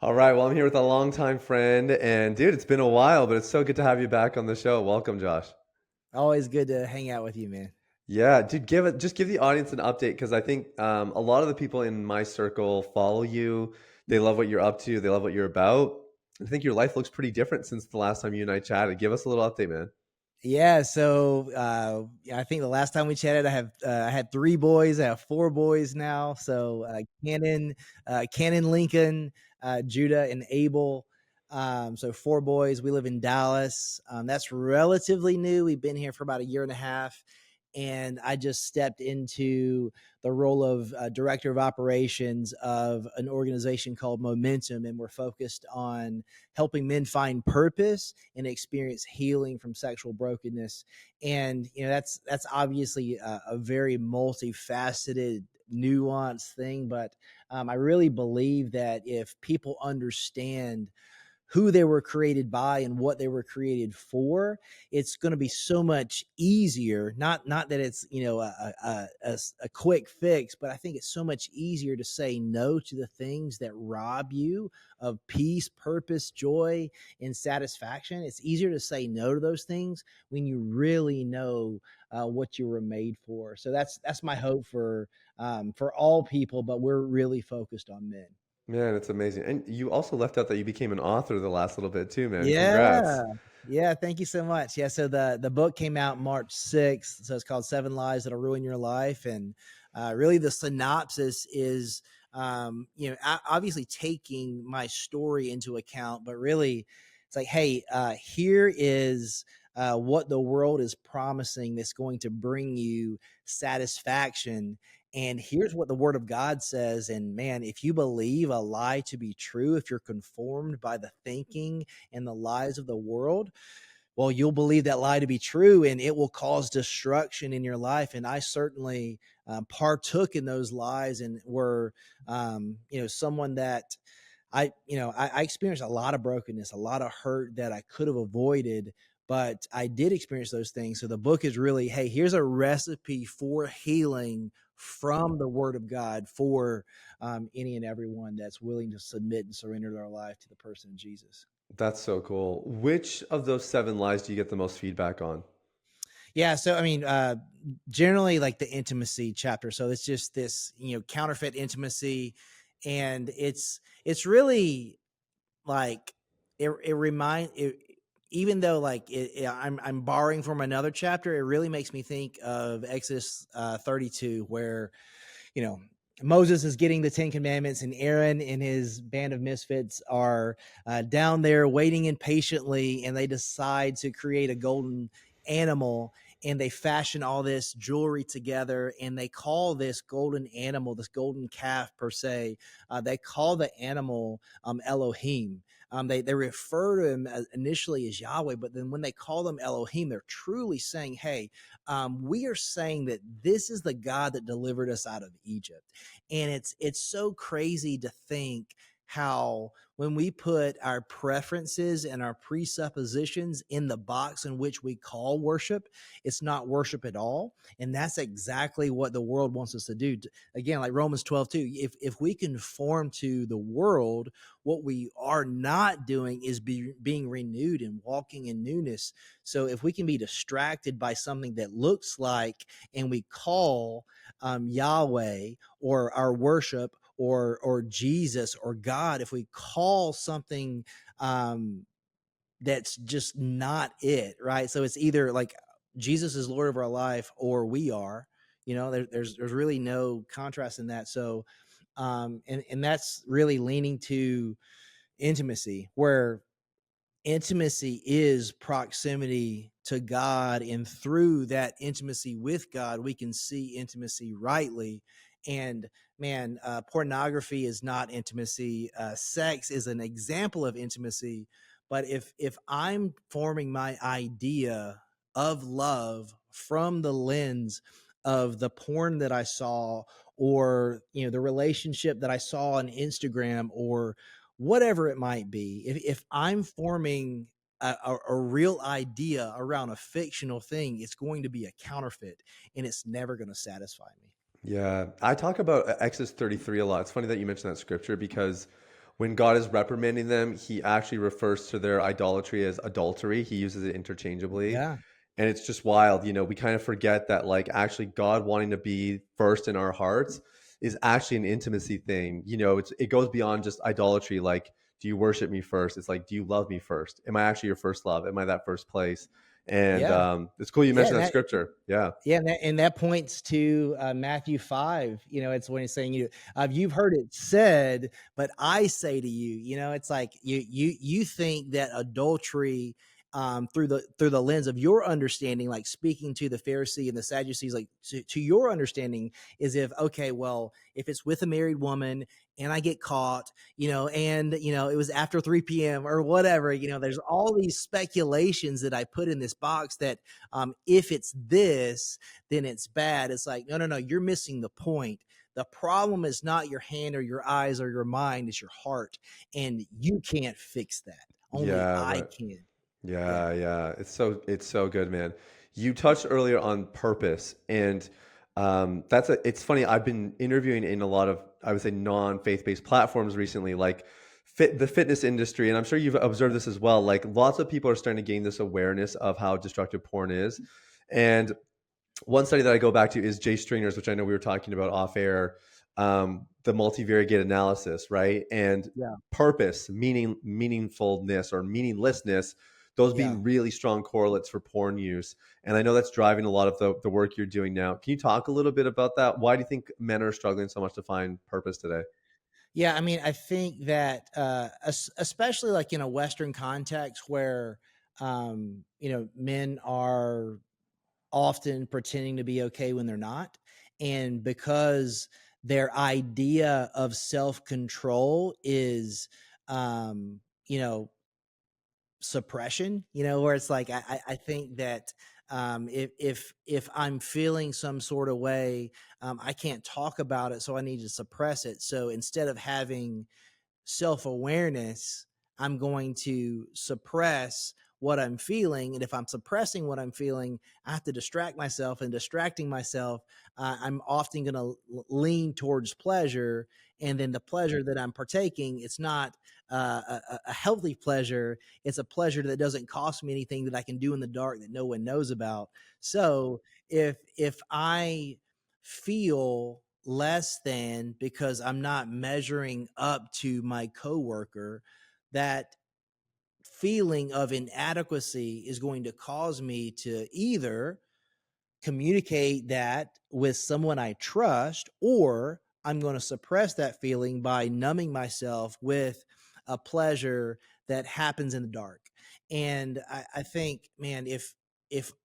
All right. Well, I'm here with a longtime friend, and dude, it's been a while, but it's so good to have you back on the show. Welcome, Josh. Always good to hang out with you, man. Yeah, dude, give the audience an update because I think a lot of the people in my circle follow you. They love what you're up to. They love what you're about. I think your life looks pretty different since the last time you and I chatted. Give us a little update, man. Yeah, so I think the last time we chatted, I had three boys. I have four boys now. So Cannon, Lincoln, Judah, and Abel. So four boys. We live in Dallas. That's relatively new. We've been here for about a year and a half, and I just stepped into the role of director of operations of an organization called Momentum, and we're focused on helping men find purpose and experience healing from sexual brokenness. And that's obviously a very multifaceted, nuanced thing, but I really believe that if people understand who they were created by and what they were created for, it's going to be so much easier. Not that it's a quick fix, but I think it's so much easier to say no to the things that rob you of peace, purpose, joy, and satisfaction. It's easier to say no to those things when you really know what you were made for. So that's my hope for all people, but we're really focused on men. Man, it's amazing. And you also left out that you became an author the last little bit too, man. Yeah. Congrats. Yeah, thank you so much. Yeah, so the book came out March 6th. So it's called 7 Lies That'll Ruin Your Life. And really the synopsis is obviously taking my story into account, but really it's like, hey, here is what the world is promising that's going to bring you satisfaction. And here's what the word of God says. And man, if you believe a lie to be true, if you're conformed by the thinking and the lies of the world, well, you'll believe that lie to be true and it will cause destruction in your life. And I certainly partook in those lies and were, someone that I experienced a lot of brokenness, a lot of hurt that I could have avoided, but I did experience those things. So the book is really, hey, here's a recipe for healing from the Word of God for any and everyone that's willing to submit and surrender their life to the person of Jesus. That's so cool. Which of those seven lies do you get the most feedback on? Yeah, so I mean, generally like the intimacy chapter. So it's just this, counterfeit intimacy, and it's really like it remind it, even though like I'm borrowing from another chapter, it really makes me think of Exodus 32, where you know Moses is getting the Ten Commandments, and Aaron and his band of misfits are down there waiting impatiently, and they decide to create a golden animal, and they fashion all this jewelry together, and they call this golden animal, this golden calf per se, they call the animal Elohim. They refer to him initially as Yahweh, but then when they call them Elohim, they're truly saying, hey, we are saying that this is the God that delivered us out of Egypt. And it's so crazy to think how when we put our preferences and our presuppositions in the box in which we call worship, it's not worship at all. And that's exactly what the world wants us to do. Again, like Romans 12:2, if we conform to the world, what we are not doing is being renewed and walking in newness. So if we can be distracted by something that looks like, and we call Yahweh or our worship or Jesus or God, if we call something that's just not it, right? So it's either like Jesus is Lord of our life or we are. There's really no contrast in that. So and that's really leaning to intimacy, where intimacy is proximity to God, and through that intimacy with God we can see intimacy rightly. And man, pornography is not intimacy. Sex is an example of intimacy, but if I'm forming my idea of love from the lens of the porn that I saw, or the relationship that I saw on Instagram, or whatever it might be, if I'm forming a real idea around a fictional thing, it's going to be a counterfeit, and it's never going to satisfy me. Yeah, I talk about Exodus 33 a lot. It's funny that you mentioned that scripture because when God is reprimanding them, he actually refers to their idolatry as adultery. He uses it interchangeably. Yeah. And it's just wild. We kind of forget that, like, actually God wanting to be first in our hearts is actually an intimacy thing. It goes beyond just idolatry. Like, do you worship me first? It's like, do you love me first? Am I actually your first love? Am I that first place? And Yeah. it's cool you Yeah. mentioned that scripture. Yeah. Yeah, and that points to Matthew 5. It's when he's saying, you've heard it said, but I say to you. It's like you think that adultery, through the lens of your understanding, like speaking to the Pharisee and the Sadducees, like to your understanding, is if, okay, well, if it's with a married woman and I get caught, and it was after 3 p.m. or whatever, there's all these speculations that I put in this box that, if it's this, then it's bad. It's like, no, no, no, you're missing the point. The problem is not your hand or your eyes or your mind, it's your heart. And you can't fix that. Only Yeah, I right. can. Yeah. Yeah. It's so good, man. You touched earlier on purpose, and it's funny. I've been interviewing in a lot of, I would say, non-faith based platforms recently, like the fitness industry, and I'm sure you've observed this as well. Like, lots of people are starting to gain this awareness of how destructive porn is, and one study that I go back to is Jay Stringer's, which I know we were talking about off air, the multivariate analysis, right? And Yeah. purpose, meaningfulness or meaninglessness, those Yeah. being really strong correlates for porn use. And I know that's driving a lot of the work you're doing now. Can you talk a little bit about that? Why do you think men are struggling so much to find purpose today? Yeah. I mean, I think that, especially like in a Western context where, men are often pretending to be okay when they're not. And because their idea of self control is, um, you know, suppression, where it's like, I think that, if I'm feeling some sort of way, I can't talk about it. So I need to suppress it. So instead of having self awareness, I'm going to suppress what I'm feeling. And if I'm suppressing what I'm feeling, I have to distract myself. And distracting myself, I'm often going to lean towards pleasure. And then the pleasure that I'm partaking, it's not a healthy pleasure. It's a pleasure that doesn't cost me anything, that I can do in the dark that no one knows about. So if I feel less than because I'm not measuring up to my coworker, that feeling of inadequacy is going to cause me to either communicate that with someone I trust, or I'm going to suppress that feeling by numbing myself with a pleasure that happens in the dark. And I think, man, if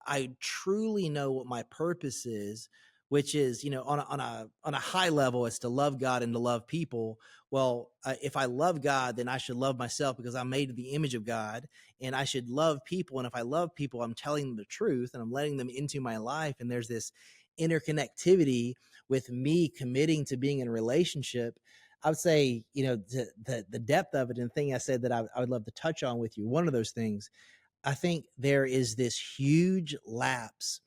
I truly know what my purpose is, which is, on a high level, it's to love God and to love people. Well, if I love God, then I should love myself because I'm made in the image of God, and I should love people. And if I love people, I'm telling them the truth and I'm letting them into my life. And there's this interconnectivity with me committing to being in a relationship. I would say, the depth of it, and the thing I said that I would love to touch on with you. One of those things, I think there is this huge lapse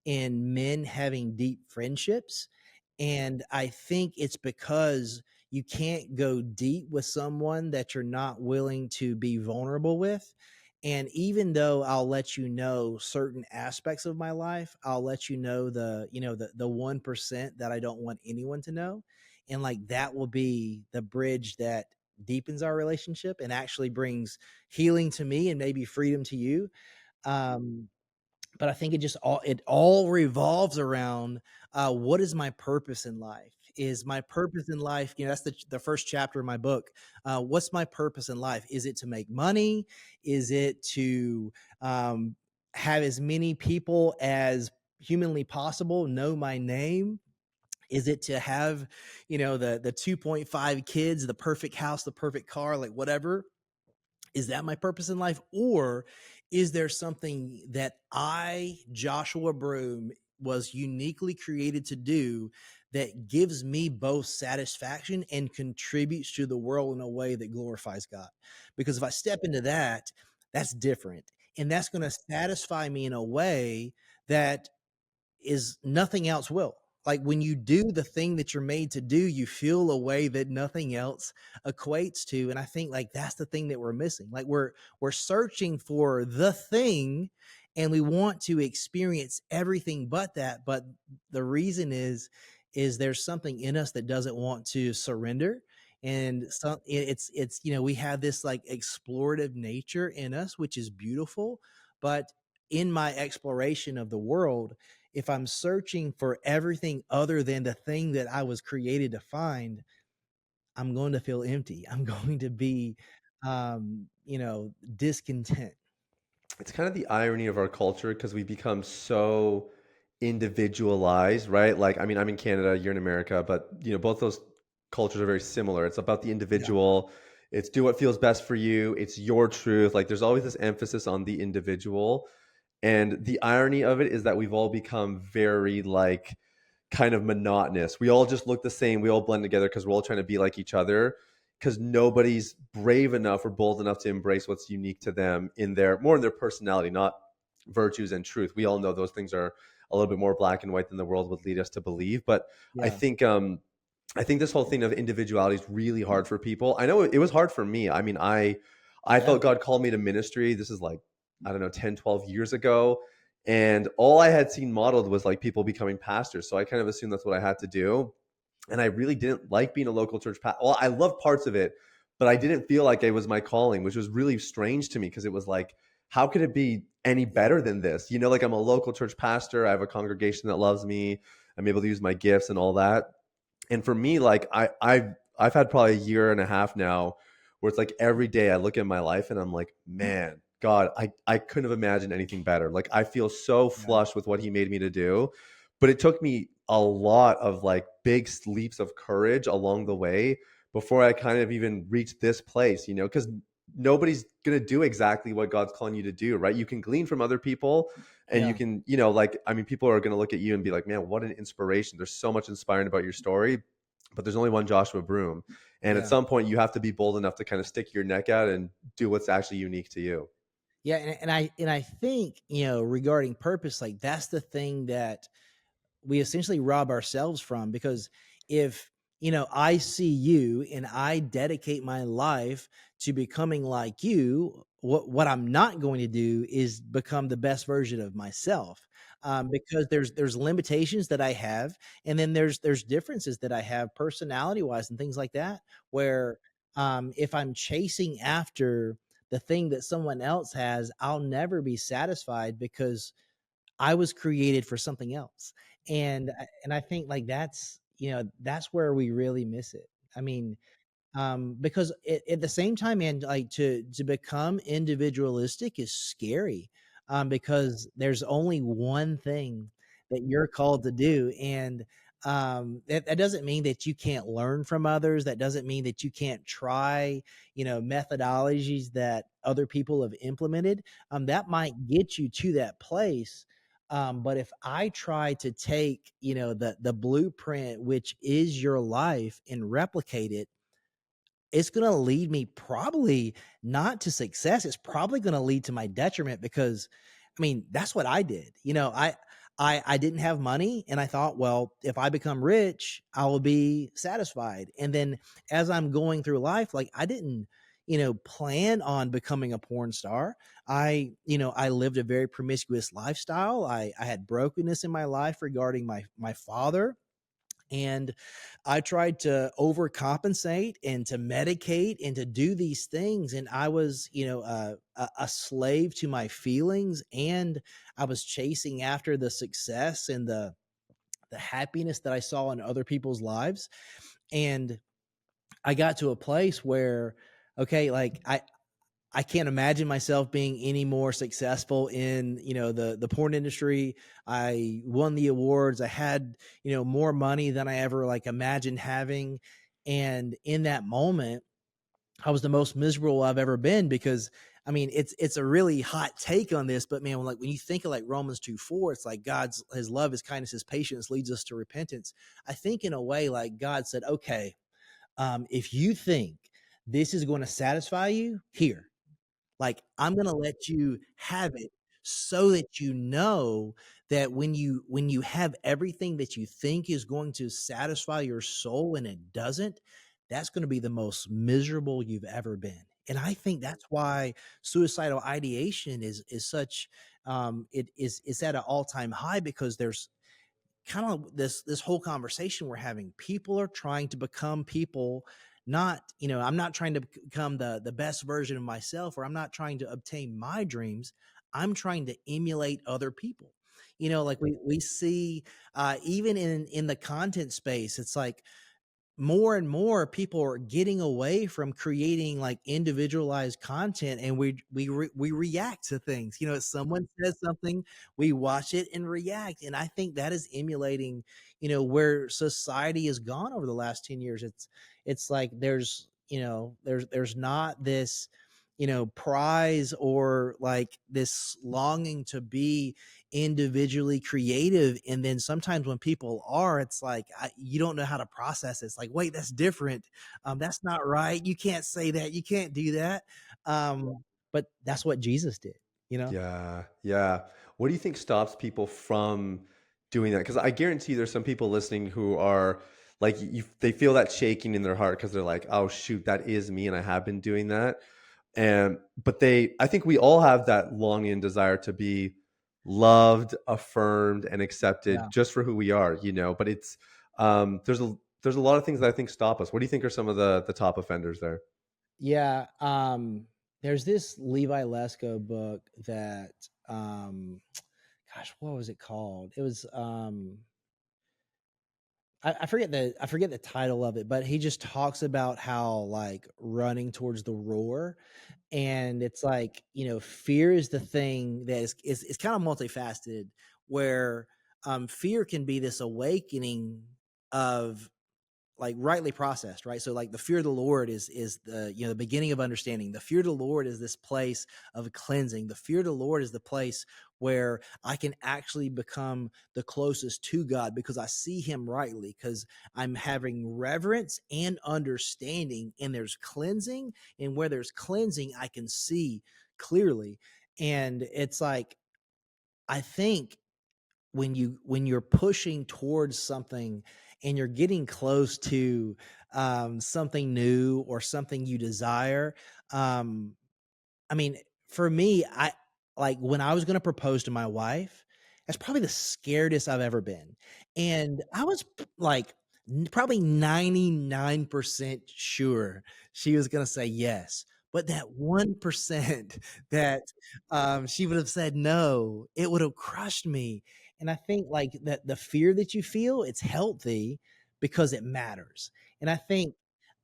in men having deep friendships. And I think it's because you can't go deep with someone that you're not willing to be vulnerable with. And even though I'll let you know certain aspects of my life, I'll let you know the 1% that I don't want anyone to know. And like that will be the bridge that deepens our relationship and actually brings healing to me and maybe freedom to you. Um, but I think it all revolves around, what is my purpose in life? Is my purpose in life, that's the first chapter of my book. What's my purpose in life? Is it to make money? Is it to, have as many people as humanly possible know my name? Is it to have, the 2.5 kids, the perfect house, the perfect car, like whatever? Is that my purpose in life? Or is there something that I, Joshua Broome, was uniquely created to do that gives me both satisfaction and contributes to the world in a way that glorifies God? Because if I step into that, that's different. And that's going to satisfy me in a way that is nothing else will. like when you do the thing that you're made to do, you feel a way that nothing else equates to. And I think like that's the thing that we're missing. Like we're searching for the thing and we want to experience everything but that. But the reason is there's something in us that doesn't want to surrender. And so it's we have this like explorative nature in us, which is beautiful. But in my exploration of the world, if I'm searching for everything other than the thing that I was created to find, I'm going to feel empty. I'm going to be, discontent. It's kind of the irony of our culture because we become so individualized, right? Like, I mean, I'm in Canada, you're in America, but both those cultures are very similar. It's about the Yeah. individual. It's do what feels best for you. It's your truth. Like, there's always this emphasis on the individual. And the irony of it is that we've all become very like kind of monotonous. We all just look the same. We all blend together because we're all trying to be like each other because nobody's brave enough or bold enough to embrace what's unique to them in their personality, not virtues and truth. We all know those things are a little bit more black and white than the world would lead us to believe. But I Yeah. think I think this whole thing of individuality is really hard for people. I know it was hard for me. I mean, I Yeah. felt God called me to ministry. This is like, I don't know, 10, 12 years ago. And all I had seen modeled was like people becoming pastors. So I kind of assumed that's what I had to do. And I really didn't like being a local church pastor. Well, I loved parts of it, but I didn't feel like it was my calling, which was really strange to me because it was like, how could it be any Yeah. better than this? Like I'm a local church pastor. I have a congregation that loves me. I'm able to use my gifts and all that. And for me, like I've had probably a year and a half now where it's like every day I look at my life and I'm like, man, God, I couldn't have imagined anything better. Like I feel so Yeah. flush with what he made me to do. But it took me a lot of like big leaps of courage along the way before I kind of even reached this place, because nobody's going to do exactly what God's calling you to do, right? You can glean from other people and you Yeah. can, like, I mean, people are going to look at you and be like, man, what an inspiration. There's so much inspiring about your story, but there's only one Joshua Broome. And at Yeah. some point, you have to be bold enough to kind of stick your neck out and do what's actually unique to you. Yeah. And I think, regarding purpose, like that's the thing that we essentially rob ourselves from, because if I see you and I dedicate my life to becoming like you, what I'm not going to do is become the best version of myself, because there's limitations that I have, and then there's differences that I have personality wise and things like that, where if I'm chasing after the thing that someone else has, I'll never be satisfied because I was created for something else. And I think like that's where we really miss it. I mean, because at the same time, man, like to become individualistic is scary, because there's only one thing that you're called to do. And that doesn't mean that you can't learn from others. That doesn't mean that you can't try methodologies that other people have implemented. That might get you to that place. But if I try to take the blueprint, which is your life, and replicate it, it's going to lead me probably not to success. It's probably going to lead to my detriment, because I mean, that's what I did. I didn't have money and I thought, well, if I become rich, I will be satisfied. And then as I'm going through life, like I didn't, plan on becoming a porn star. I lived a very promiscuous lifestyle. I had brokenness in my life regarding my father, and I tried to overcompensate and to medicate and to do these things. And I was, a slave to my feelings. And I was chasing after the success and the happiness that I saw in other people's lives. And I got to a place where, okay, like I can't imagine myself being any more successful in, the porn industry. I won the awards. I had, more money than I ever like imagined having. And in that moment, I was the most miserable I've ever been, because I mean, it's a really hot take on this, but man, like when you think of like Romans 2:4, it's like his love, his kindness, his patience leads us to repentance. I think in a way, like God said, okay, if you think this is going to satisfy you, here, like, I'm gonna let you have it so that that when you have everything that you think is going to satisfy your soul and it doesn't, that's going to be the most miserable you've ever been. And I think that's why suicidal ideation is such it's at an all-time high, because there's kind of this whole conversation we're having. People are trying to become people. Not, I'm not trying to become the best version of myself, or I'm not trying to obtain my dreams. I'm trying to emulate other people. Like we see even in the content space, it's like more and more people are getting away from creating like individualized content, and we react to things. Someone says something, we watch it and react. And I think that is emulating where society has gone over the last 10 years. It's like there's not this prize, or like this longing to be individually creative. And then sometimes when people are, it's like you don't know how to process it. It's like, wait, that's different. That's not right. You can't say that. You can't do that. But that's what Jesus did. Yeah, yeah. What do you think stops people from doing that? Because I guarantee there's some people listening who are like, they feel that shaking in their heart because they're like, oh shoot, that is me, and I have been doing that. And but I think we all have that longing and desire to be loved, affirmed, and Yeah. accepted just for who we are, But it's there's a lot of things that I think stop us. What do you think are some of the top offenders there? Yeah. There's this Levi Lesko book that, gosh, what was it called? It was, I forget the title of it, but he just talks about how like running towards the roar. And it's like, fear is the thing that is kind of multifaceted, where fear can be this awakening of, like, rightly processed, right? So like the fear of the Lord is the beginning of understanding. The fear of the Lord is this place of cleansing. The fear of the Lord is the place where I can actually become the closest to God, because I see him rightly, because I'm having reverence and understanding. And there's cleansing, and where there's cleansing, I can see clearly. And it's like, I think when you're pushing towards something and you're getting close to something new or something you desire, um, I mean, for me, I like when I was going to propose to my wife, that's probably the scaredest I've ever been. And I was like probably 99% sure she was going to say yes. But that 1% that she would have said no, it would have crushed me. And I think like that the fear that you feel, it's healthy because it matters. And I think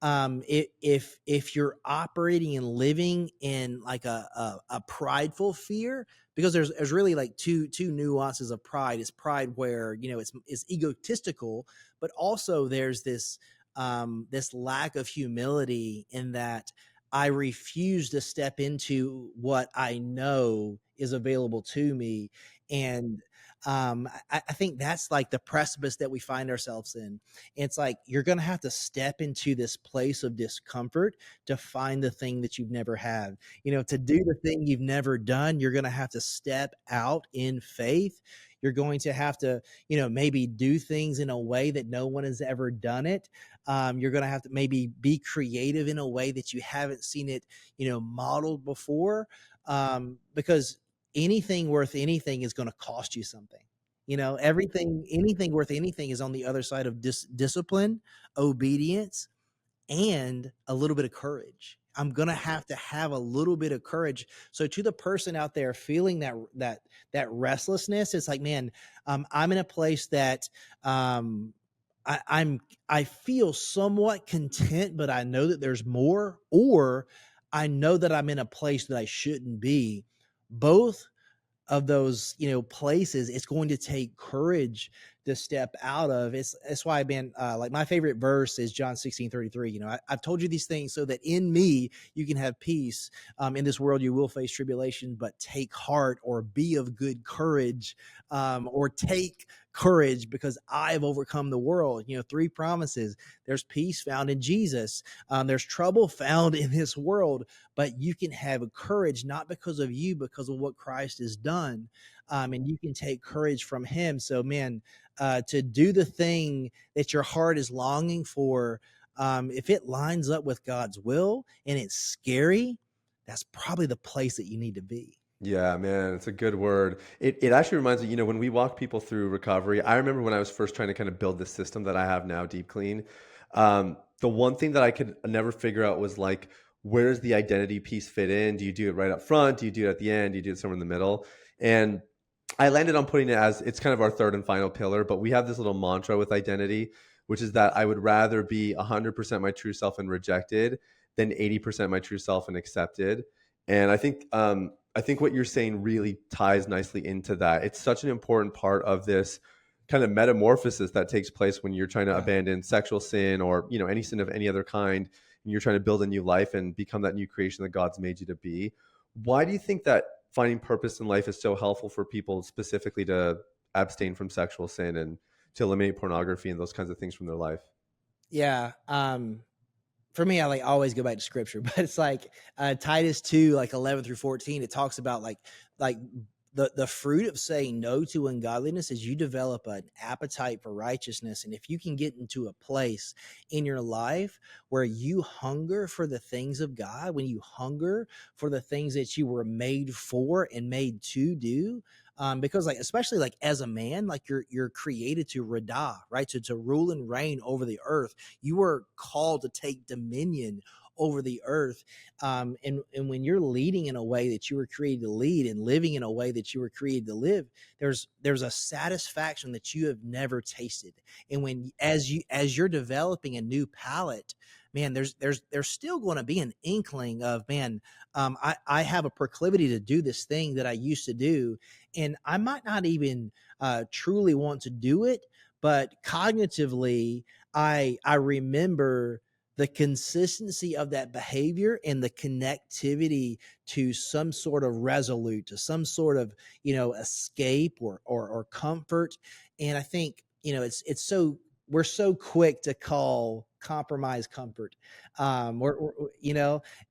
if you're operating and living in like a prideful fear, because there's really like two nuances of pride. Is pride where it's egotistical, but also there's this lack of humility, in that I refuse to step into what I know is available to me. And I think that's like the precipice that we find ourselves in. It's like you're going to have to step into this place of discomfort to find the thing that you've never had. To do the thing you've never done, you're going to have to step out in faith. You're going to have to, maybe do things in a way that no one has ever done it. You're going to have to maybe be creative in a way that you haven't seen it, modeled before. Because anything worth anything is going to cost you something. Anything worth anything is on the other side of discipline, obedience, and a little bit of courage. I'm going to have a little bit of courage. So to the person out there feeling that restlessness, it's like, man, I'm in a place that I feel somewhat content, but I know that there's more, or I know that I'm in a place that I shouldn't be. Both of those places, it's going to take courage to step out of. It's why I've been like, my favorite verse is John 16:33. I've told you these things so that in me you can have peace. In this world you will face tribulation, but take heart, or be of good courage, or take courage, because I've overcome the world. Three promises. There's peace found in Jesus. There's trouble found in this world, but you can have courage, not because of you, because of what Christ has done. and you can take courage from him. So, man, to do the thing that your heart is longing for, if it lines up with God's will and it's scary, that's probably the place that you need to be. Yeah, man, it's a good word. It actually reminds me, when we walk people through recovery, I remember when I was first trying to kind of build the system that I have now, Deep Clean. The one thing that I could never figure out was like, where does the identity piece fit in? Do you do it right up front? Do you do it at the end? Do you do it somewhere in the middle? And I landed on putting it as it's kind of our third and final pillar, but we have this little mantra with identity, which is that I would rather be 100% my true self and rejected than 80% my true self and accepted. And I think what you're saying really ties nicely into that. It's such an important part of this kind of metamorphosis that takes place when you're trying to Yeah. abandon sexual sin or, any sin of any other kind, and you're trying to build a new life and become that new creation that God's made you to be. Why do you think that finding purpose in life is so helpful for people specifically to abstain from sexual sin and to eliminate pornography and those kinds of things from their life? Yeah. For me, I like always go back to scripture, but it's like Titus 2, like 11 through 14, it talks about like the fruit of saying no to ungodliness is you develop an appetite for righteousness. And if you can get into a place in your life where you hunger for the things of God, when you hunger for the things that you were made for and made to do, because like especially like as a man, like you're created to radah, right? To rule and reign over the earth. You were called to take dominion over the earth. And when you're leading in a way that you were created to lead and living in a way that you were created to live, there's a satisfaction that you have never tasted. And when as you're developing a new palate, man, there's still going to be an inkling of, man, I have a proclivity to do this thing that I used to do, and I might not even truly want to do it, but cognitively, I remember the consistency of that behavior and the connectivity to some sort of resolute, to some sort of escape or comfort. And I think it's so we're so quick to call compromise comfort, or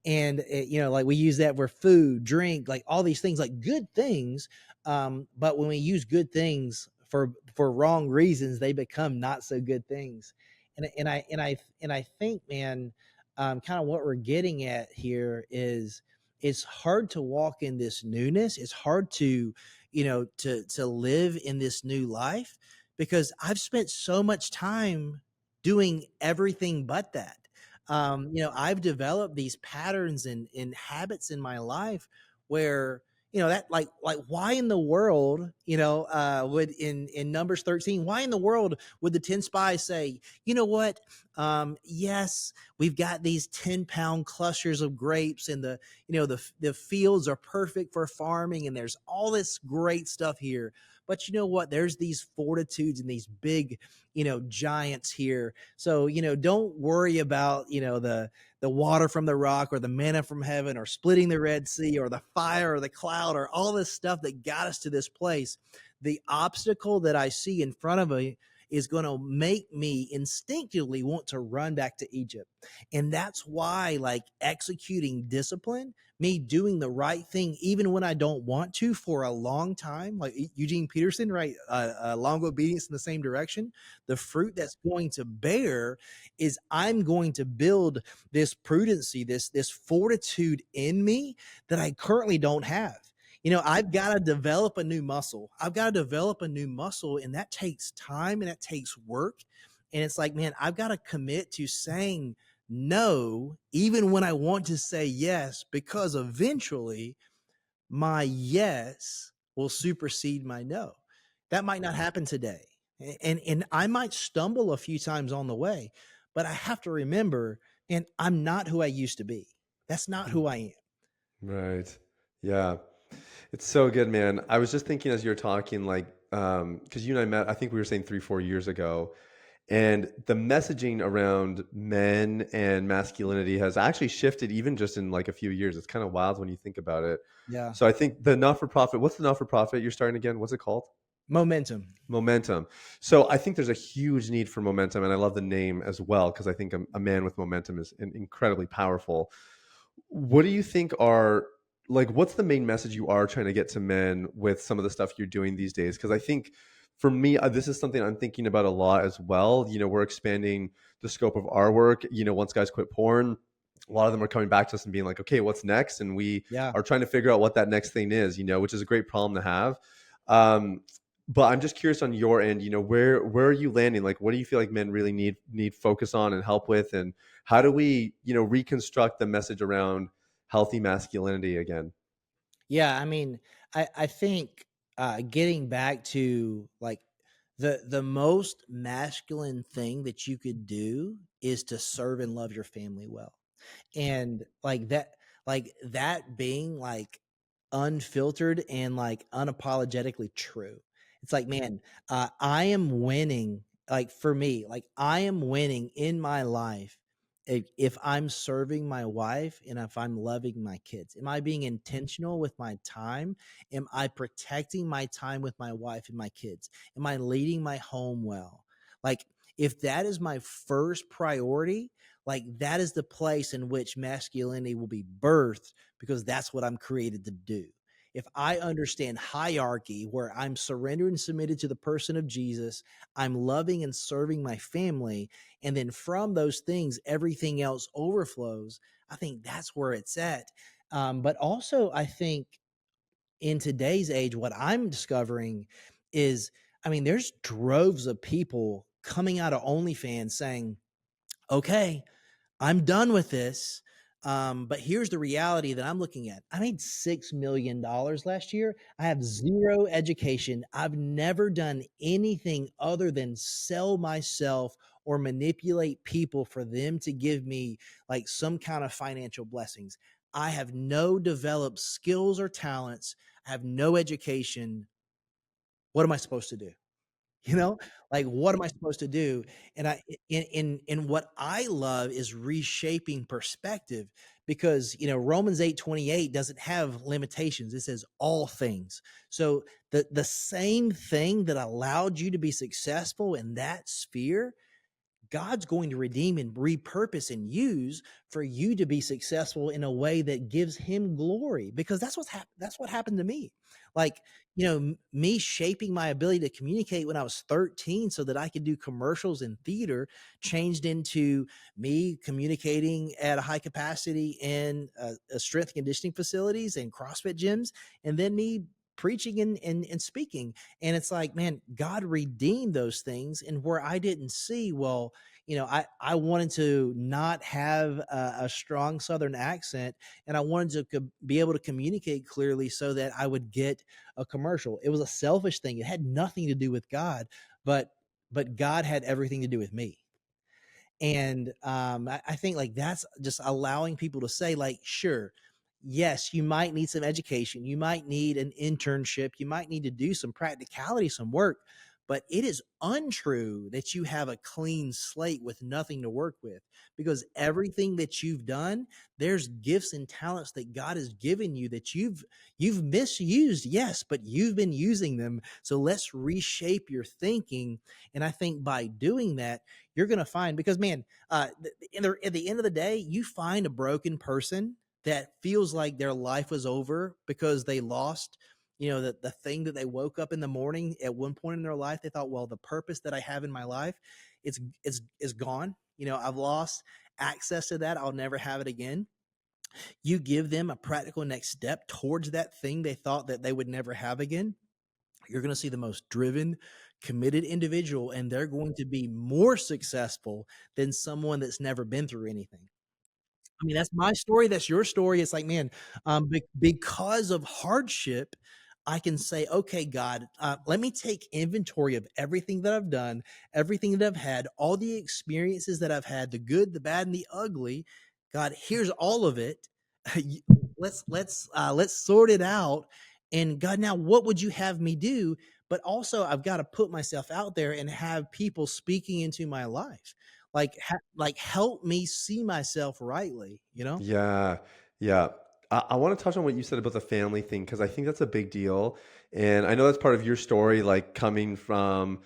and like we use that for food, drink, like all these things, like good things. But when we use good things for wrong reasons, they become not so good things. And I think, man, kind of what we're getting at here is it's hard to walk in this newness. It's hard to, to live in this new life because I've spent so much time doing everything but that. I've developed these patterns and habits in my life where that like why in the world would in Numbers 13, why in the world would the 10 spies say, you know what, yes, we've got these 10-pound clusters of grapes and the fields are perfect for farming and there's all this great stuff here, but you know what, there's these fortitudes and these big giants here, so don't worry about the water from the rock or the manna from heaven or splitting the Red Sea or the fire or the cloud or all this stuff that got us to this place. The obstacle that I see in front of me is going to make me instinctively want to run back to Egypt. And that's why, like, executing discipline, me doing the right thing, even when I don't want to, for a long time, like Eugene Peterson, right? Long obedience in the same direction. The fruit that's going to bear is I'm going to build this prudency, this fortitude in me that I currently don't have. I've got to develop a new muscle. I've got to develop a new muscle, and that takes time and that takes work. And it's like, man, I've got to commit to saying no, even when I want to say yes, because eventually my yes will supersede my no. That might not happen today. And I might stumble a few times on the way, but I have to remember, and I'm not who I used to be. That's not who I am. Right. Yeah. It's so good, man. I was just thinking as you're talking, like, because you and I met, I think we were saying 3, 4 years ago, and the messaging around men and masculinity has actually shifted even just in like a few years. It's kind of wild when you think about it. Yeah. So I think the not-for-profit, what's the not-for-profit you're starting again? What's it called? Momentum. Momentum. So I think there's a huge need for momentum, and I love the name as well because I think a man with momentum is incredibly powerful. What do you think are like what's the main message you are trying to get to men with some of the stuff you're doing these days? Because I think for me, this is something I'm thinking about a lot as well. We're expanding the scope of our work. Once guys quit porn, a lot of them are coming back to us and being like, okay, what's next? And we Yeah. are trying to figure out what that next thing is, which is a great problem to have. um, but I'm just curious on your end, where are you landing? Like, what do you feel like men really need focus on and help with, and how do we reconstruct the message around healthy masculinity again? Yeah, I mean, I think getting back to like the most masculine thing that you could do is to serve and love your family well. And like that being like unfiltered and like unapologetically true. It's like, man, I am winning. Like for me, like I am winning in my life if I'm serving my wife and if I'm loving my kids. Am I being intentional with my time? Am I protecting my time with my wife and my kids? Am I leading my home well? Like if that is my first priority, like that is the place in which masculinity will be birthed, because that's what I'm created to do. If I understand hierarchy, where I'm surrendered and submitted to the person of Jesus, I'm loving and serving my family, and then from those things, everything else overflows. I think that's where it's at. But also, I think in today's age, what I'm discovering is, I mean, there's droves of people coming out of OnlyFans saying, okay, I'm done with this. But here's the reality that I'm looking at. I made $6 million last year. I have zero education. I've never done anything other than sell myself or manipulate people for them to give me like some kind of financial blessings. I have no developed skills or talents. I have no education. What am I supposed to do? You know, like what am I supposed to do? And in what I love is reshaping perspective, because Romans 8:28 doesn't have limitations. It says all things. So the same thing that allowed you to be successful in that sphere, God's going to redeem and repurpose and use for you to be successful in a way that gives him glory, because that's what happened to me. Like, me shaping my ability to communicate when I was 13 so that I could do commercials in theater changed into me communicating at a high capacity in strength conditioning facilities and CrossFit gyms, and then me preaching and speaking. And it's like, man, God redeemed those things. And where I didn't see, well, I wanted to not have a strong Southern accent, and I wanted to be able to communicate clearly so that I would get a commercial. It was a selfish thing. It had nothing to do with God, but God had everything to do with me. And I think like that's just allowing people to say, like, sure, yes, you might need some education, you might need an internship, you might need to do some practicality, some work, but it is untrue that you have a clean slate with nothing to work with, because everything that you've done, there's gifts and talents that God has given you that you've misused, yes, but you've been using them. So let's reshape your thinking. And I think by doing that, you're going to find, because man, at the end of the day, you find a broken person that feels like their life was over because they lost, the thing that they woke up in the morning at one point in their life. They thought, well, the purpose that I have in my life, it's gone. I've lost access to that. I'll never have it again. You give them a practical next step towards that thing they thought that they would never have again, you're going to see the most driven, committed individual, and they're going to be more successful than someone that's never been through anything. I mean, that's my story. That's your story. It's like, man, because of hardship, I can say, okay, God, let me take inventory of everything that I've done, everything that I've had, all the experiences that I've had, the good, the bad, and the ugly. God, here's all of it. Let's sort it out. And God, now what would you have me do? But also, I've got to put myself out there and have people speaking into my life, like help me see myself rightly. Yeah, yeah. I want to touch on what you said about the family thing because I think that's a big deal, and I know that's part of your story. Like coming from,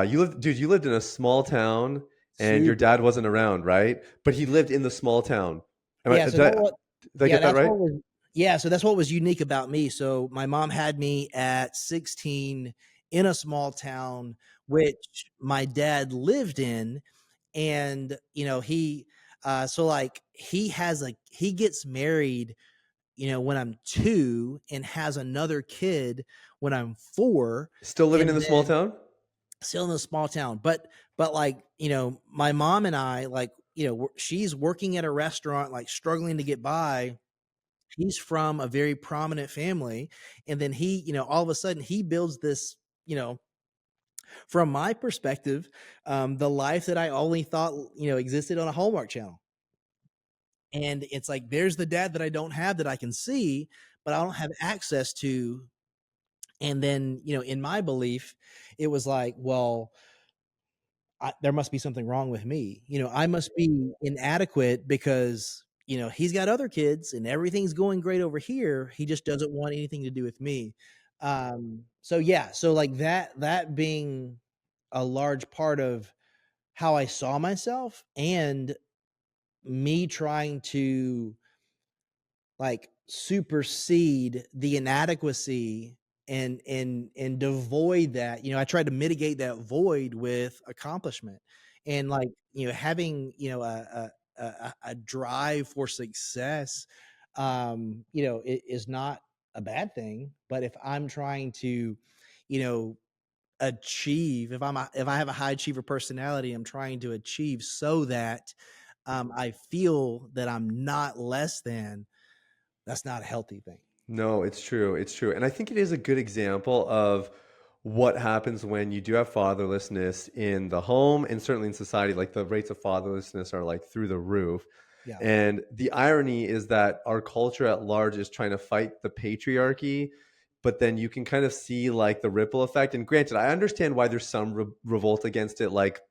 you lived in a small town, and your Super. dad wasn't around, right? But he lived in the small town. Am I, Yeah, did so that I, was did I yeah, get that that's right? what was Yeah, so that's what was unique about me. So my mom had me at 16 in a small town, which my dad lived in. And, so like he gets married, when I'm 2 and has another kid when I'm 4. Still living in And the small then town? still in a small town. But like, my mom and I, like, she's working at a restaurant, like struggling to get by. He's from a very prominent family. And then he, all of a sudden he builds this, from my perspective, the life that I only thought, existed on a Hallmark channel. And it's like, there's the dad that I don't have, that I can see, but I don't have access to. And then, in my belief, it was like, well, there must be something wrong with me. I must be inadequate because, he's got other kids and everything's going great over here. He just doesn't want anything to do with me. So yeah, so like that being a large part of how I saw myself, and me trying to like supersede the inadequacy and devoid that. I tried to mitigate that void with accomplishment, and like, having, a drive for success, is not a bad thing. But if I'm trying to, you know achieve, if I have a high achiever personality, I'm trying to achieve so that I feel that I'm not less than. That's not a healthy thing. No, it's true. It's true. And I think it is a good example of what happens when you do have fatherlessness in the home and certainly in society. Like the rates of fatherlessness are like through the roof. Yeah. And the irony is that our culture at large is trying to fight the patriarchy, but then you can kind of see like the ripple effect. And granted, I understand why there's some revolt against it. Like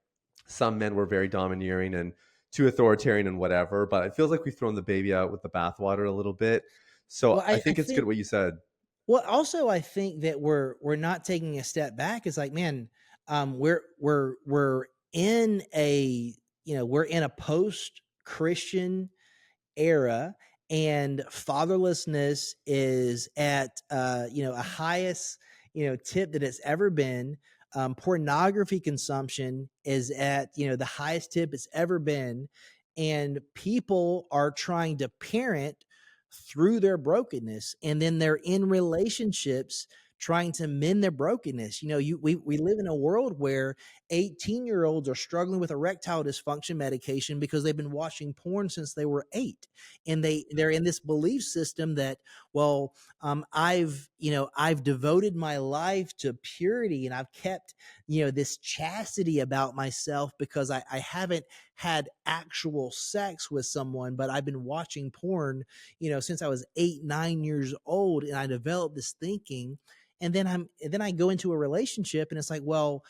some men were very domineering and too authoritarian and whatever, but it feels like we've thrown the baby out with the bathwater a little bit. So Well, I I think it's good think. what you said. Well, also, I think that we're not taking a step back. It's like, man, we're in a, we're in a post Christian era, and fatherlessness is at, a highest, tip that it's ever been. Pornography consumption is at, the highest tip it's ever been. And people are trying to parent through their brokenness, and then they're in relationships trying to mend their brokenness. We live in a world where 18-year-olds are struggling with erectile dysfunction medication because they've been watching porn since they were 8. And they're in this belief system that, well, I've devoted my life to purity, and I've kept, this chastity about myself because I haven't had actual sex with someone, but I've been watching porn, since I was 8, 9 years old. And I developed this thinking. And then I go into a relationship, and it's like, well,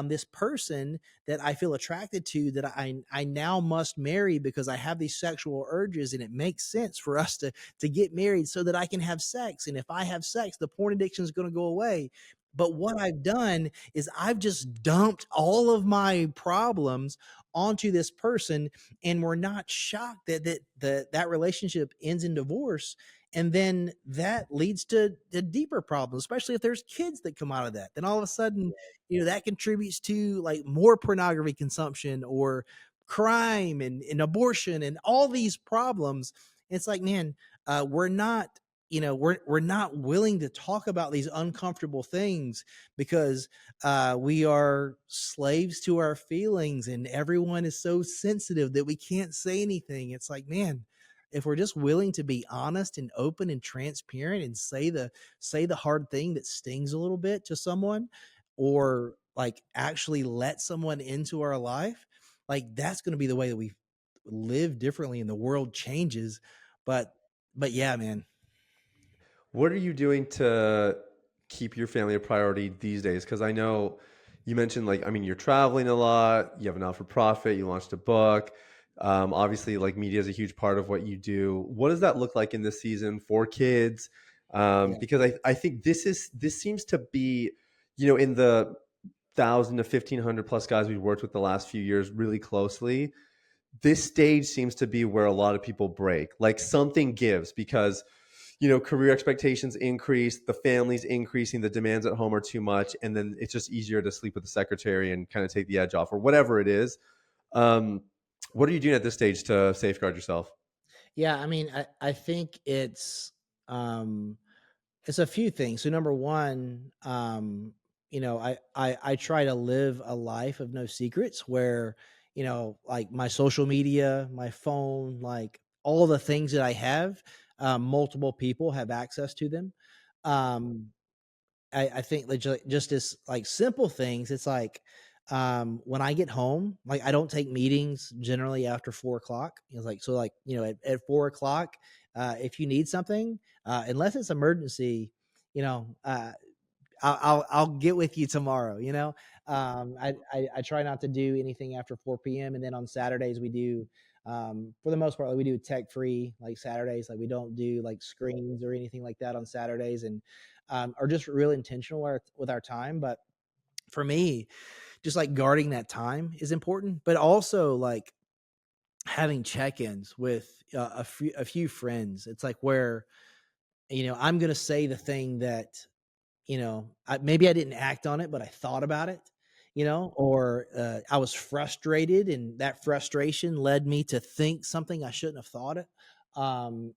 this person that I feel attracted to, that I now must marry because I have these sexual urges, and it makes sense for us to get married so that I can have sex. And if I have sex, the porn addiction is going to go away. But what I've done is I've just dumped all of my problems onto this person, and we're not shocked that relationship ends in divorce. And then that leads to deeper problems, especially if there's kids that come out of that. Then all of a sudden, that contributes to like more pornography consumption, or crime, and abortion, and all these problems. It's like, man, we're not, we're not willing to talk about these uncomfortable things because we are slaves to our feelings, and everyone is so sensitive that we can't say anything. It's like, man, if we're just willing to be honest and open and transparent, and say the hard thing that stings a little bit to someone, or like actually let someone into our life, like that's going to be the way that we live differently and the world changes. But yeah, man. What are you doing to keep your family a priority these days? Because I know you mentioned, like, I mean, you're traveling a lot, you have a not for profit, you launched a book. Obviously, like, media is a huge part of what you do. What does that look like in this season for kids? Yeah. Because I think this seems to be, in the 1,000 to 1,500 plus guys we've worked with the last few years really closely. This stage seems to be where a lot of people break. Like something gives because career expectations increase, the family's increasing, the demands at home are too much, and then it's just easier to sleep with the secretary and kind of take the edge off, or whatever it is. um, what are you doing at this stage to safeguard yourself? Yeah, I mean, I think um it's a few things. So number one, I try to live a life of no secrets where, like my social media, my phone, like all the things that I have, multiple people have access to them. Um, I think that just as like simple things, it's like when I get home, like I don't take meetings generally after 4 o'clock. It's like so like at 4 o'clock, if you need something, unless it's emergency, you know, uh, I'll get with you tomorrow. I try not to do anything after 4 p.m. And then on Saturdays we do, for the most part, like we do tech free like Saturdays. Like we don't do like screens or anything like that on Saturdays, and are just real intentional with our time. But for me, just like guarding that time is important, but also like having check-ins with a few friends. It's like where I'm gonna say the thing that maybe I didn't act on it, but I thought about it, or I was frustrated, and that frustration led me to think something I shouldn't have thought it. Um,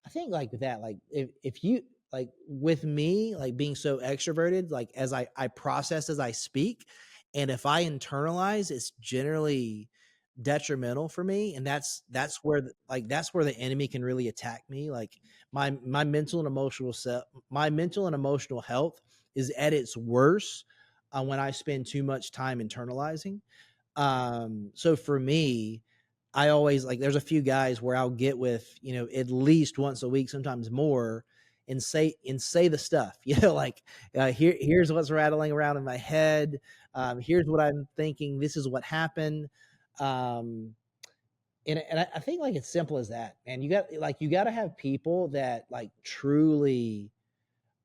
I think like with that, like if you like with me, like being so extroverted, like as I process as I speak, and if I internalize, it's generally detrimental for me, and that's where that's where the enemy can really attack me. Like my mental and emotional my mental and emotional health is at its worst when I spend too much time internalizing. So for me, I always like there's a few guys where I'll get with, at least once a week, sometimes more, and say the stuff, like here's what's rattling around in my head. Here's what I'm thinking. This is what happened. Um, and I think like it's simple as that, man. You got to have people that like truly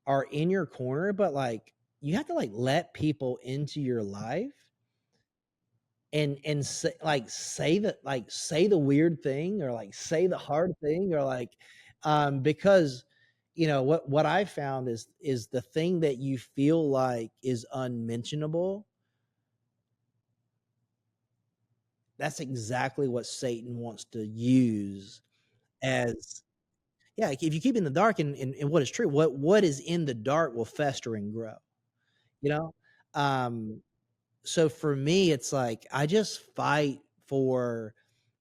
are in your corner, but like you have to like let people into your life and say the weird thing, or like say the hard thing, or like because what I found is the thing that you feel like is unmentionable, that's exactly what Satan wants to use as. Yeah, like, if you keep in the dark and what is true, what is in the dark will fester and grow, you know? Um, so for me, it's like I just fight for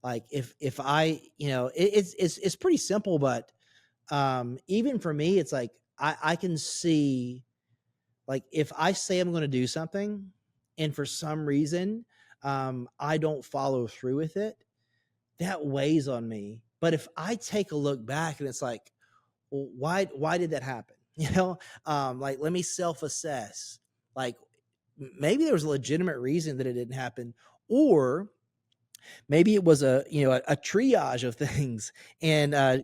like if I, it's pretty simple, but even for me, it's like I can see like if I say I'm gonna do something and for some reason I don't follow through with it, that weighs on me. But if I take a look back and it's like, well, why did that happen? Like let me self-assess. Like maybe there was a legitimate reason that it didn't happen, or maybe it was a triage of things. And I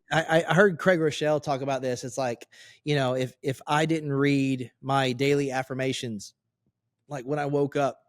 heard Craig Rochelle talk about this. It's like, if I didn't read my daily affirmations, like when I woke up,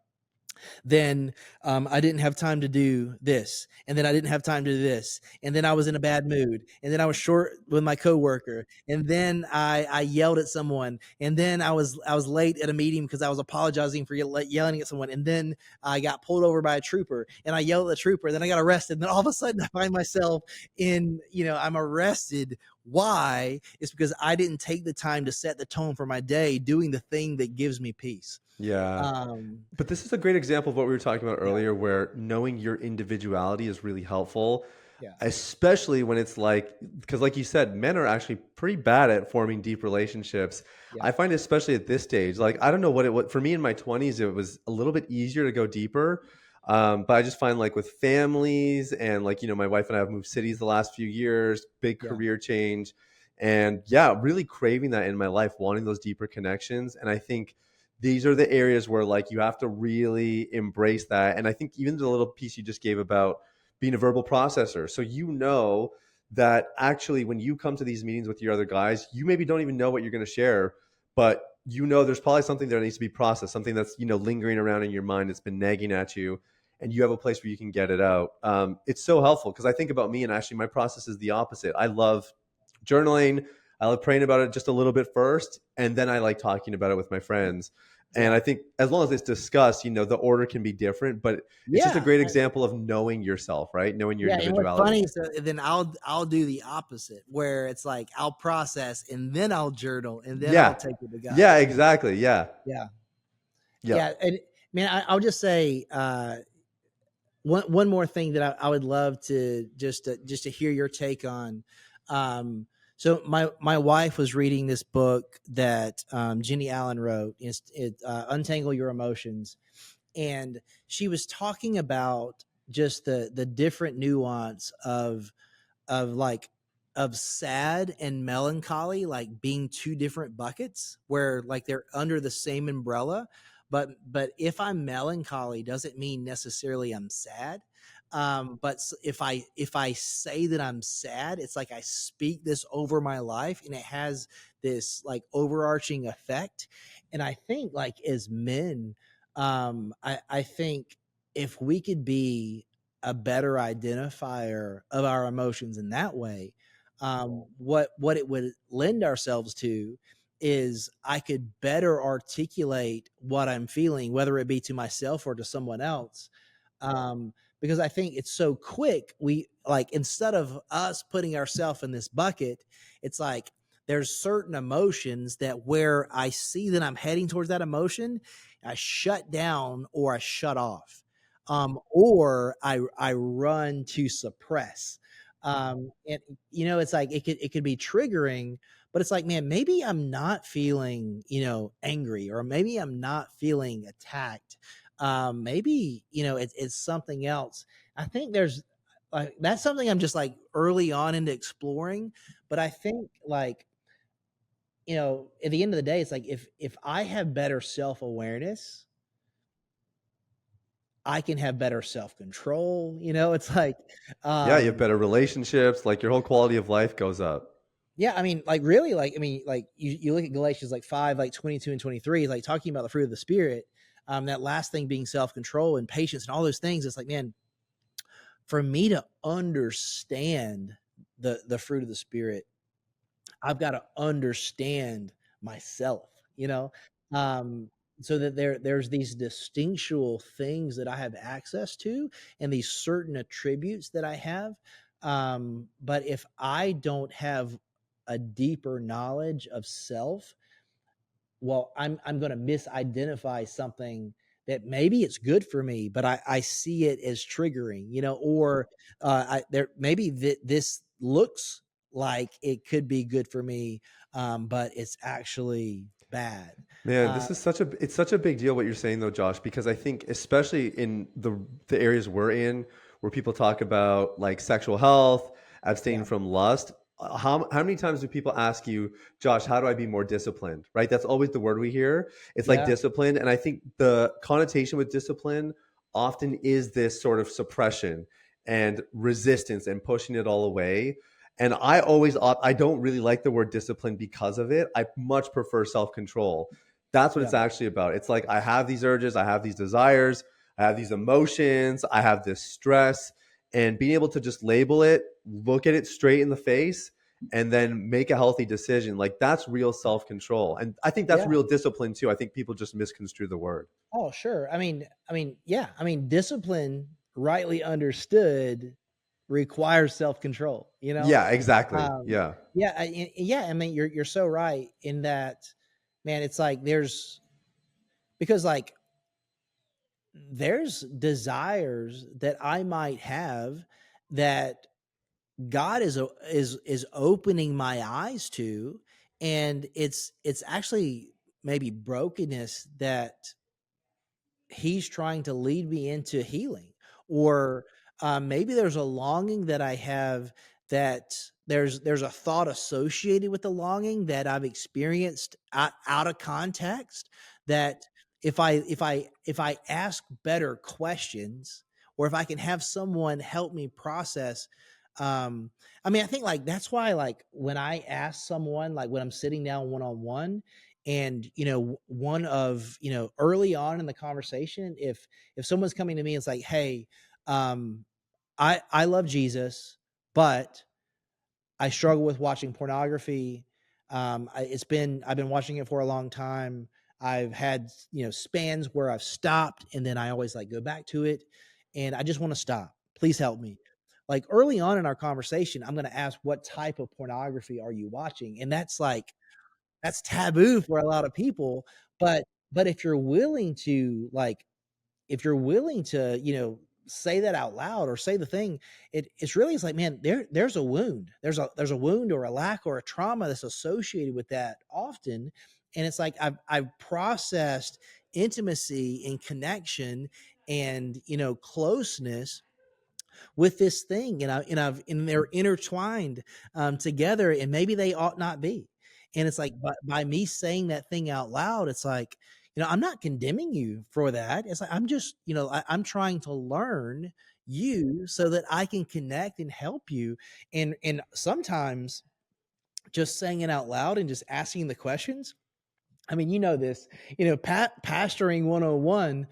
then I didn't have time to do this, and then I didn't have time to do this, and then I was in a bad mood, and then I was short with my coworker, and then I yelled at someone, and then I was late at a meeting because I was apologizing for yelling at someone, and then I got pulled over by a trooper, and I yelled at the trooper, then I got arrested, and then all of a sudden I find myself I'm arrested. Why? It's because I didn't take the time to set the tone for my day, doing the thing that gives me peace. Yeah. Um, But this is a great example of what we were talking about yeah, earlier, where knowing your individuality is really helpful, yeah, especially when it's like, because like you said, men are actually pretty bad at forming deep relationships. yeah. I find, especially at this stage, like, I don't know what it was for me in my 20s, it was a little bit easier to go deeper. But I just find like with families and like, my wife and I have moved cities the last few years, big Yeah. career change. And yeah, really craving that in my life, wanting those deeper connections. And I think these are the areas where like you have to really embrace that. And I think even the little piece you just gave about being a verbal processor, so that actually when you come to these meetings with your other guys, you maybe don't even know what you're going to share, but there's probably something that needs to be processed, something that's lingering around in your mind that's been nagging at you, and you have a place where you can get it out. It's so helpful because I think about me, and actually my process is the opposite. I love journaling. I like praying about it just a little bit first, and then I like talking about it with my friends. And Yeah. I think as long as it's discussed, the order can be different, but it's just a Yeah. great example of knowing yourself, right? Knowing your Yeah, and what's funny individuality. is then I'll do the opposite, where it's like I'll process and then I'll journal and then I'll Yeah. take it to God. Yeah, exactly. Yeah. Yeah. Yeah. Yeah, and man, I'll just say one more thing that I would love to just to hear your take on. Um, so my wife was reading this book that Jenny Allen wrote. Untangle Your Emotions, and she was talking about just the different nuance of like of sad and melancholy like being two different buckets where like they're under the same umbrella, but if I'm melancholy doesn't mean necessarily I'm sad. But if I say that I'm sad, it's like I speak this over my life and it has this like overarching effect. And I think like as men, I think if we could be a better identifier of our emotions in that way, what it would lend ourselves to is I could better articulate what I'm feeling, whether it be to myself or to someone else. Um, because I think it's so quick. We like instead of us putting ourselves in this bucket, it's like there's certain emotions that where I see that I'm heading towards that emotion, I shut down or I shut off, or I run to suppress. And it's like it could be triggering, but it's like, man, maybe I'm not feeling angry, or maybe I'm not feeling attacked. Maybe it's something else. I think there's like that's something I'm just like early on into exploring, but I think like at the end of the day, it's like if I have better self awareness, I can have better self-control, it's like, Yeah, you have um, better relationships, like your whole quality of life goes up. yeah, I mean, like, really, like, I mean, like, you look at Galatians, like, 5, like, 22 and 23, like, talking about the fruit of the Spirit, that last thing being self-control and patience and all those things, it's like, man, for me to understand the fruit of the Spirit, I've got to understand myself, you know, um, so that there's these distinctual things that I have access to and these certain attributes that I have. But if I don't have a deeper knowledge of self, well, I'm going to misidentify something that maybe it's good for me, but I see it as triggering, or maybe this looks like it could be good for me, but it's actually bad. Man, Uh, this is such a big deal what you're saying though, Josh, because I think especially in the areas we're in where people talk about like sexual health, abstaining yeah, from lust, how many times do people ask you, Josh, how do I be more disciplined? Right? That's always the word we hear. It's like yeah, discipline, and I think the connotation with discipline often is this sort of suppression and resistance and pushing it all away. And I don't really like the word discipline because of it. I much prefer self-control. That's what yeah, it's actually about. It's like I have these urges, I have these desires, I have these emotions, I have this stress, and being able to just label it, look at it straight in the face, and then make a healthy decision. Like that's real self control. And I think that's yeah. real discipline too. I think people just misconstrue the word. Oh, sure. Yeah. I mean, discipline, rightly understood, requires self-control. Yeah, exactly. Um, Yeah. yeah, yeah. I mean, you're so right in that, man. It's like because like there's desires that I might have that God is opening my eyes to, and it's actually maybe brokenness that he's trying to lead me into healing, or maybe there's a longing that I have, that there's a thought associated with the longing that I've experienced out of context, that if I ask better questions, or if I can have someone help me process. I mean, I think like that's why, like when I ask someone, like when I'm sitting down one on one, and one of early on in the conversation, if someone's coming to me, it's like, hey, um I love Jesus, but I struggle with watching pornography, I've been watching it for a long time. I've had, spans where I've stopped and then I always like go back to it, and I just want to stop. Please help me. Like early on in our conversation, I'm going to ask, what type of pornography are you watching? And that's taboo for a lot of people. But if you're willing to say that out loud or say the thing, it's really, it's like, man, there's a wound. There's a wound or a lack or a trauma that's associated with that often. And it's like I've processed intimacy and connection and closeness with this thing, and they're intertwined together, and maybe they ought not be. And it's like, by me saying that thing out loud, it's like, I'm not condemning you for that. It's like, I'm just, I'm trying to learn you so that I can connect and help you. And sometimes just saying it out loud and just asking the questions, I mean, this, pastoring 101,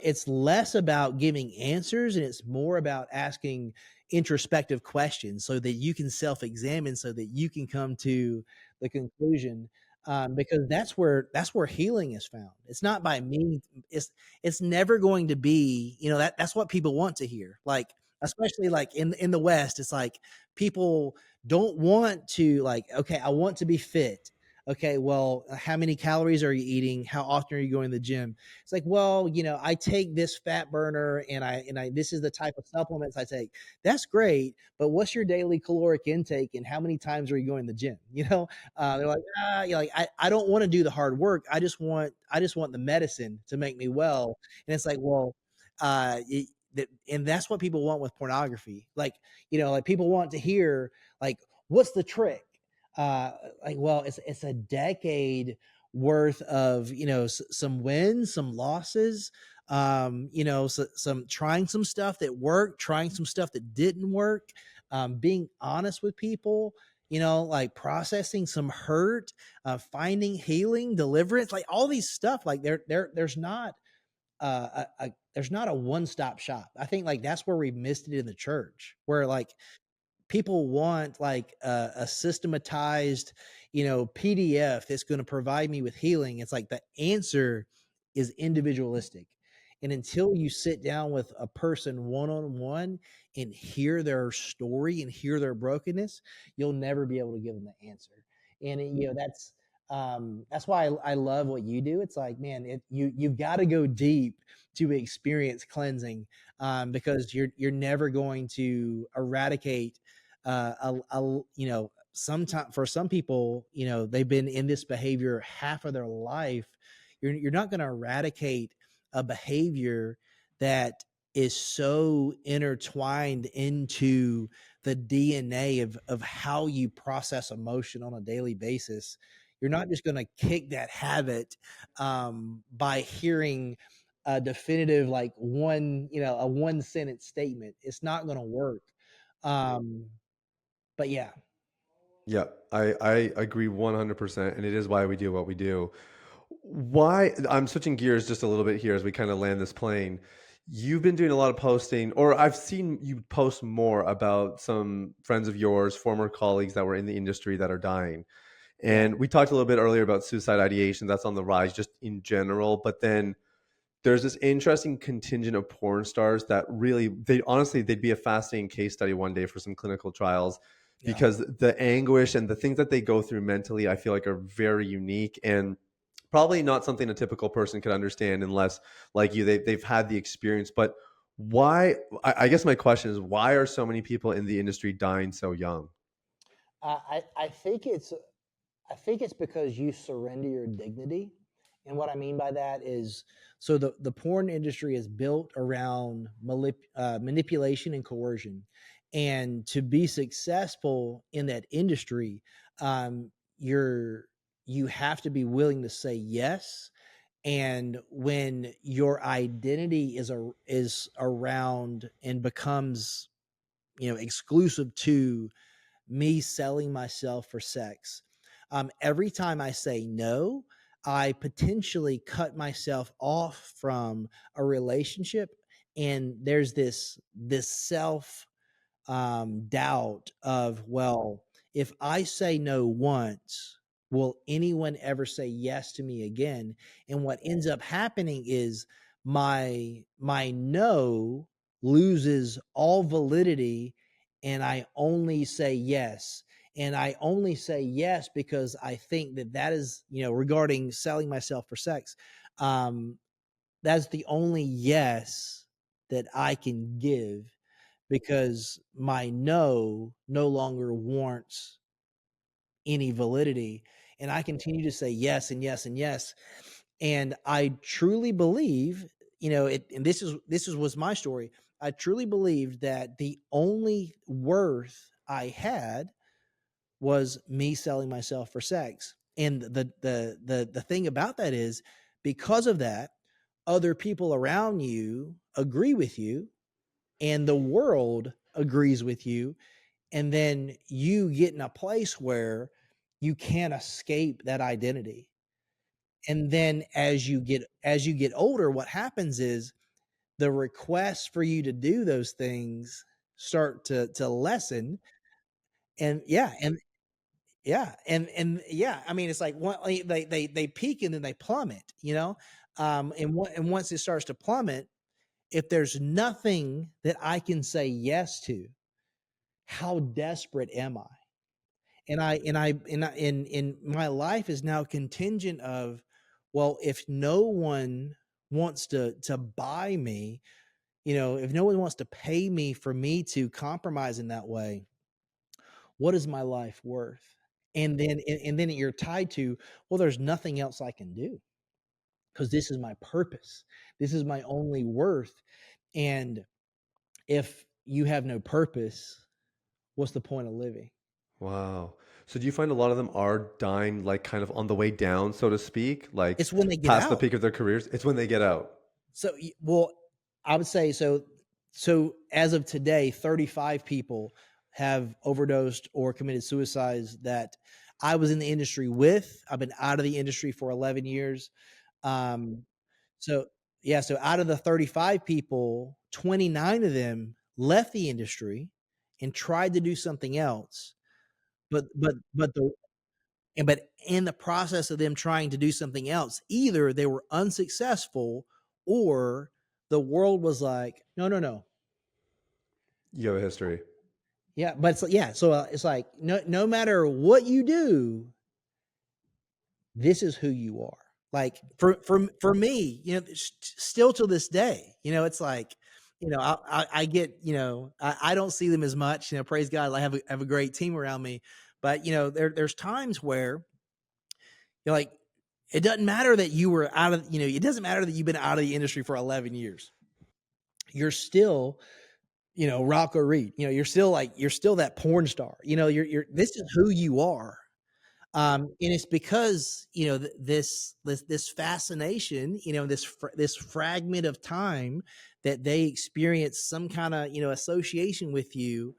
it's less about giving answers and it's more about asking introspective questions so that you can self examine, so that you can come to the conclusion. Because that's where healing is found. It's not by me. It's never going to be, that's what people want to hear. Like, especially like in the West, it's like people don't want to, like, okay, I want to be fit. Okay, well, how many calories are you eating? How often are you going to the gym? It's like, well, I take this fat burner, and I this is the type of supplements I take. That's great, but what's your daily caloric intake, and how many times are you going to the gym? They're like, like, I don't want to do the hard work. I just want the medicine to make me well. And it's like, well, and that's what people want with pornography. Like, like people want to hear, like, what's the trick? uh like, well, it's a decade worth of, some wins, some losses, some trying some stuff that worked, trying some stuff that didn't work, being honest with people, like processing some hurt, finding healing, deliverance, like all these stuff. Like, there's not a one-stop shop. I think, like, that's where we missed it in the church, where, like, people want, like, a systematized, PDF that's going to provide me with healing. It's like the answer is individualistic. And until you sit down with a person one on one and hear their story and hear their brokenness, you'll never be able to give them the answer. And that's why I love what you do. It's like, man, you've got to go deep to experience cleansing, because you're never going to eradicate, sometimes, for some people, they've been in this behavior half of their life. You're not going to eradicate a behavior that is so intertwined into the DNA of how you process emotion on a daily basis. You're not just going to kick that habit, by hearing a definitive, like, a one sentence statement. It's not going to work. um but yeah. Yeah, I agree 100%, and it is why we do what we do. Why I'm switching gears just a little bit here as we kind of land this plane. You've been doing a lot of posting, or I've seen you post more about some friends of yours, former colleagues that were in the industry that are dying. Yeah. And we talked a little bit earlier about suicide ideation. That's on the rise just in general. But then there's this interesting contingent of porn stars that really, they honestly, they'd be a fascinating case study one day for some clinical trials, Yeah. because the anguish and the things that they go through mentally, I feel like, are very unique and probably not something a typical person could understand unless, like you, they've had the experience. But why, I guess my question is, why are so many people in the industry dying so young? I think it's because you surrender your dignity. And what I mean by that is, so the porn industry is built around manipulation and coercion. And to be successful in that industry, you're you have to be willing to say yes. And when your identity is around and becomes, exclusive to me selling myself for sex, every time I say no, I potentially cut myself off from a relationship. And there's this self, doubt of, well, if I say no once, will anyone ever say yes to me again? And what ends up happening is my no loses all validity, and I only say yes. And I only say yes because I think that that is, regarding selling myself for sex, that's the only yes that I can give, because my no longer warrants any validity, and I continue to say yes and yes and yes. And I truly believe, and this was my story. I truly believed that the only worth I had was me selling myself for sex. And the thing about that is, because of that, other people around you agree with you, and the world agrees with you, and then you get in a place where you can't escape that identity. And then as you get older, what happens is the requests for you to do those things start to lessen. And yeah, I mean, it's like they peak and then they plummet. And once it starts to plummet, if there's nothing that I can say yes to, how desperate am I? And my life is now contingent of, well, if no one wants to buy me, if no one wants to pay me for me to compromise in that way, what is my life worth? And then you're tied to, well, there's nothing else I can do, because this is my purpose. This is my only worth. And if you have no purpose, what's the point of living? Wow. So do you find a lot of them are dying like kind of on the way down, so to speak, like It's when they get past the out. peak of their careers? It's when they get out. So, well, I would say so. So as of today, 35 people have overdosed or committed suicides that I was in the industry with. I've been out of the industry for 11 years. Um, so yeah, so out of the 35 people, 29 of them left the industry and tried to do something else. But in the process of them trying to do something else, either they were unsuccessful, or the world was like, no, no, no. You have a history. Yeah, but it's like, no matter what you do, this is who you are. Like for me, still to this day, it's like, I get, I don't see them as much. Praise God, I have a great team around me, but there's times where you're like, it doesn't matter that you were out of, it doesn't matter that you've been out of the industry for 11 years. You're still, Rocco Reed. You're still that porn star. This is who you are. And it's because, this fascination, this fragment of time that they experience some kind of, association with you.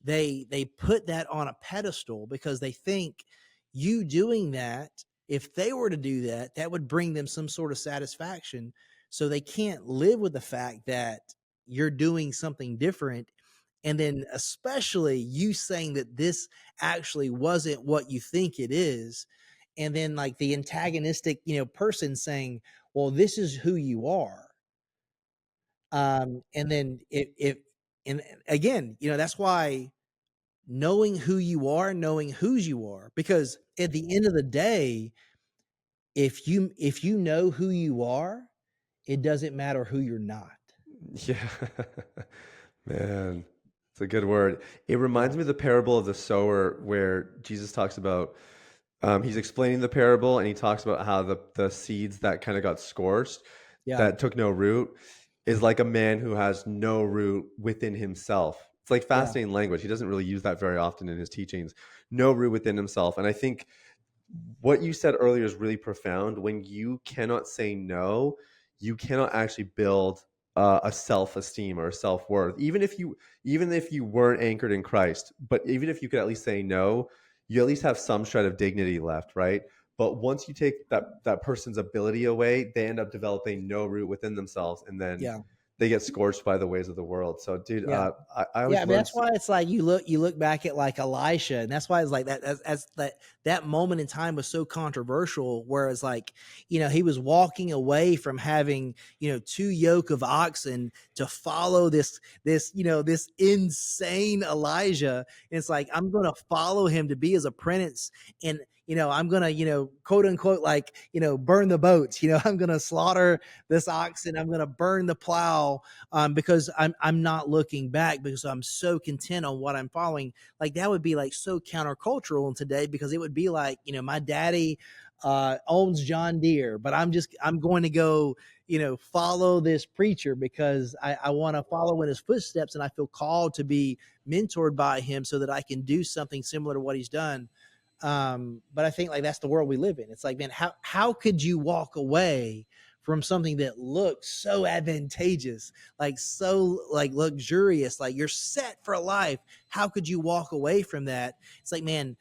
They put that on a pedestal because they think you doing that, if they were to do that, that would bring them some sort of satisfaction. So they can't live with the fact that you're doing something different. And then especially you saying that this actually wasn't what you think it is. And then like the antagonistic, person saying, well, this is who you are. And then and again, that's why knowing who you are, knowing whose you are, because at the end of the day, if you know who you are, it doesn't matter who you're not. Yeah. Man, it's a good word. It Yeah. reminds me of the parable of the sower where Jesus talks about he's explaining the parable and he talks about how the seeds that kind of got scorched, Yeah. that took no root, is like a man who has no root within himself. It's like Yeah. fascinating language. He doesn't really use that very often in his teachings. No root within himself. And I think what you said earlier is really profound. When you cannot say no, you cannot actually build a self-esteem or a self-worth. Even if you weren't anchored in Christ, but even if you could at least say no, you at least have some shred of dignity left, right? But once you take that person's ability away, they end up developing no root within themselves, and then Yeah. they get scorched by the ways of the world. So, dude, Yeah. I Yeah, always I mean, learn. that's why it's like you look back at like Elisha, and that's why it's like that as that moment in time was so controversial. Whereas like he was walking away from having two yoke of oxen to follow this insane Elijah. And it's like I'm going to follow him to be his apprentice, and I'm going to quote unquote like burn the boats. I'm going to slaughter this oxen. I'm going to burn the plow because I'm not looking back because I'm so content on what I'm following. Like that would be like so countercultural in today because it would be like my daddy owns John Deere, but I'm going to go follow this preacher because I want to follow in his footsteps and I feel called to be mentored by him so that I can do something similar to what he's done. But I think like that's the world we live in. It's like, man, how could you walk away from something that looks so advantageous, like so like luxurious, like you're set for life? How could you walk away from that? It's like, man,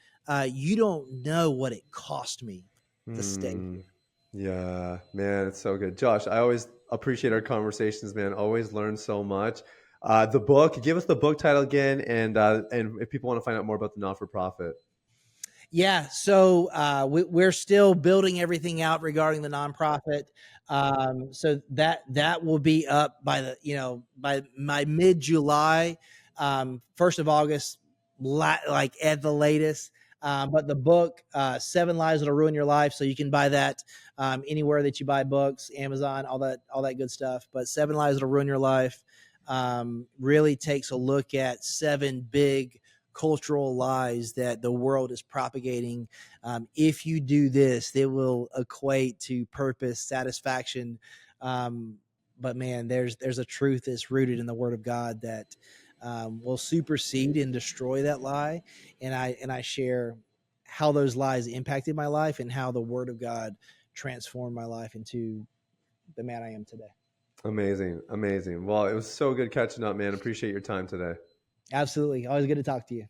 you don't know what it cost me to stay Hmm. here. Yeah, man, it's so good. Josh, I always appreciate our conversations, man. Always learn so much. The book, give us the book title again, and if people want to find out more about the not for profit. Yeah, so we're still building everything out regarding the nonprofit. So that will be up by by my mid July, 1st of August, like at the latest. But the book, Seven Lies That'll Ruin Your Life, so you can buy that anywhere that you buy books, Amazon, all that good stuff. But Seven Lies That'll Ruin Your Life really takes a look at seven big cultural lies that the world is propagating. If you do this, it will equate to purpose, satisfaction. But man, there's a truth that's rooted in the Word of God that will supersede and destroy that lie. And I share how those lies impacted my life and how the Word of God transformed my life into the man I am today. Amazing, amazing. Well, it was so good catching up, man. Appreciate your time today. Absolutely, always good to talk to you.